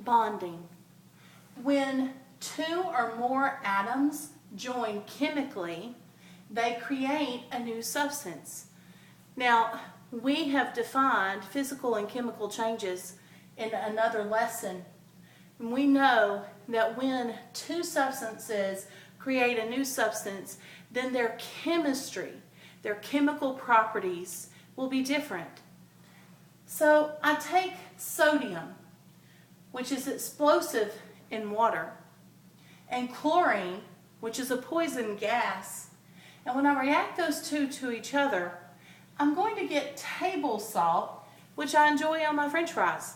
bonding. When two or more atoms join chemically, they create a new substance. Now, we have defined physical and chemical changes in another lesson. And we know that when two substances create a new substance, then their chemistry, their chemical properties will be different. So I take sodium, which is explosive in water, and chlorine, which is a poison gas. And when I react those two to each other, I'm going to get table salt, which I enjoy on my French fries.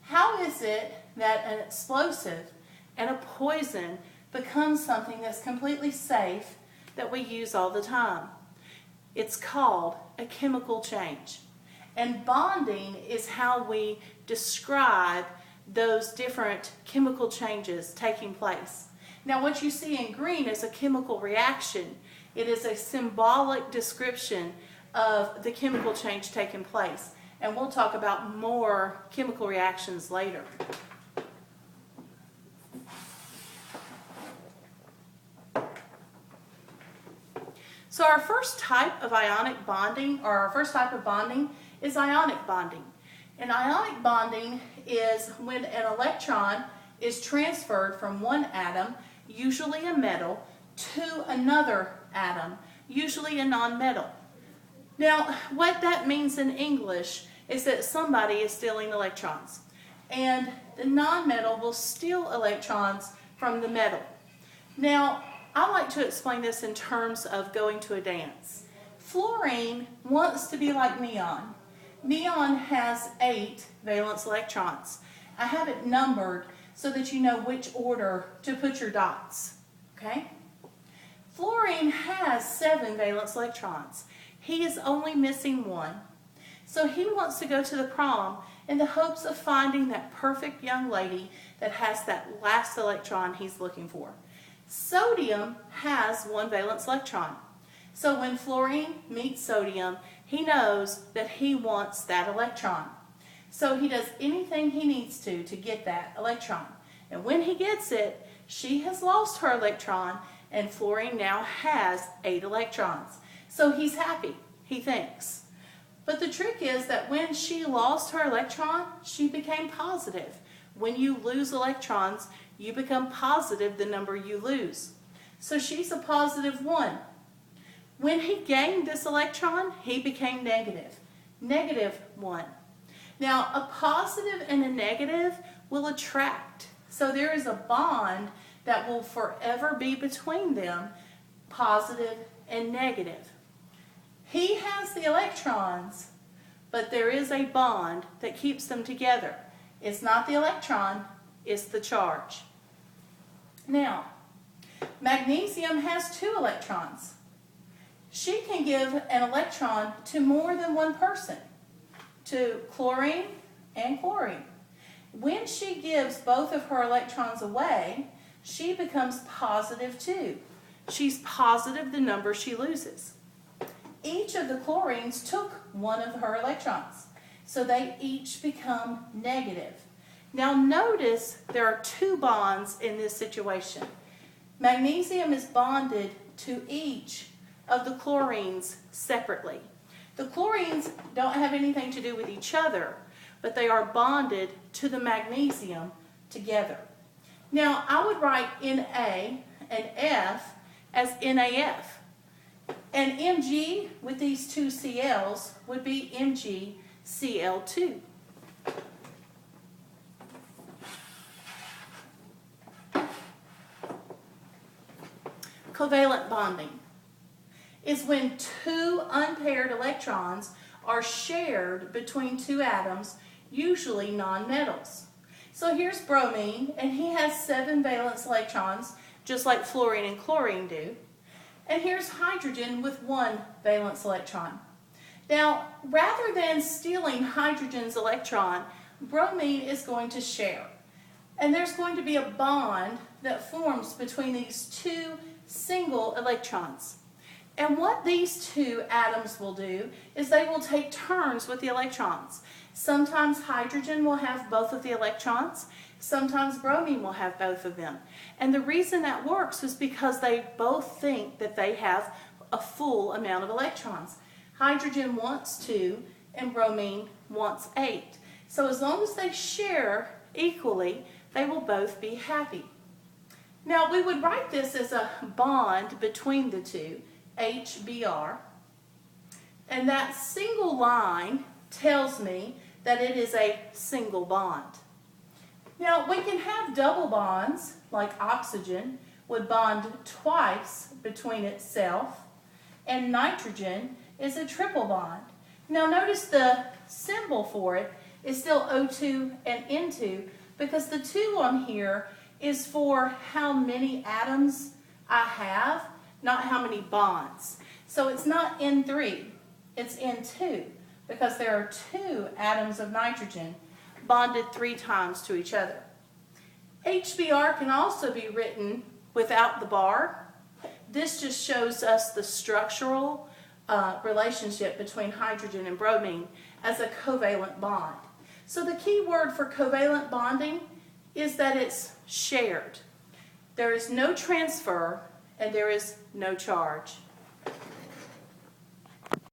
How is it that an explosive and a poison becomes something that's completely safe that we use all the time? It's called a chemical change. And bonding is how we describe those different chemical changes taking place. Now, what you see in green is a chemical reaction. It is a symbolic description of the chemical change taking place. And we'll talk about more chemical reactions later. So our first type of ionic bonding, or our first type of bonding, is ionic bonding. And ionic bonding is when an electron is transferred from one atom, usually a metal, to another atom, usually a nonmetal. Now, what that means in English is that somebody is stealing electrons, and the nonmetal will steal electrons from the metal. Now, I like to explain this in terms of going to a dance. Fluorine wants to be like neon. Neon has 8 valence electrons. I have it numbered so that you know which order to put your dots. Okay? Fluorine has 7 valence electrons. He is only missing 1. So he wants to go to the prom in the hopes of finding that perfect young lady that has that last electron he's looking for. Sodium has 1 valence electron. So when fluorine meets sodium, he knows that he wants that electron. So he does anything he needs to get that electron. And when he gets it, she has lost her electron, and fluorine now has 8 electrons. So he's happy, he thinks. But the trick is that when she lost her electron, she became positive. When you lose electrons, you become positive the number you lose. So she's a positive 1. When he gained this electron, he became negative. Negative 1. Now, a positive and a negative will attract. So there is a bond that will forever be between them, positive and negative. He has the electrons, but there is a bond that keeps them together. It's not the electron, it's the charge. Now, magnesium has 2 electrons. She can give an electron to more than one person, to chlorine and chlorine. When she gives both of her electrons away, she becomes positive 2. She's positive the number she loses. Each of the chlorines took 1 of her electrons, so they each become negative. Now notice there are 2 bonds in this situation. Magnesium is bonded to each of the chlorines separately. The chlorines don't have anything to do with each other, but they are bonded to the magnesium together. Now, I would write Na and F as NaF. And Mg with these 2 Cl's would be MgCl2. Covalent bonding is when 2 unpaired electrons are shared between 2 atoms, usually nonmetals. So here's bromine, and he has 7 valence electrons, just like fluorine and chlorine do. And here's hydrogen with 1 valence electron. Now, rather than stealing hydrogen's electron, bromine is going to share. And there's going to be a bond that forms between these 2 single electrons. And what these 2 atoms will do is they will take turns with the electrons. Sometimes hydrogen will have both of the electrons. Sometimes bromine will have both of them. And the reason that works is because they both think that they have a full amount of electrons. Hydrogen wants 2 and bromine wants 8. So as long as they share equally, they will both be happy. Now we would write this as a bond between the two, HBr. And that single line tells me that it is a single bond. Now we can have double bonds, like oxygen would bond twice between itself, and nitrogen is a triple bond. Now notice the symbol for it is still O2 and N2 because the 2 on here is for how many atoms I have, not how many bonds. So it's not N3, it's N2 because there are 2 atoms of nitrogen bonded 3 times to each other. HBr can also be written without the bar. This just shows us the structural relationship between hydrogen and bromine as a covalent bond. So the key word for covalent bonding is that it's shared. There is no transfer and there is no charge.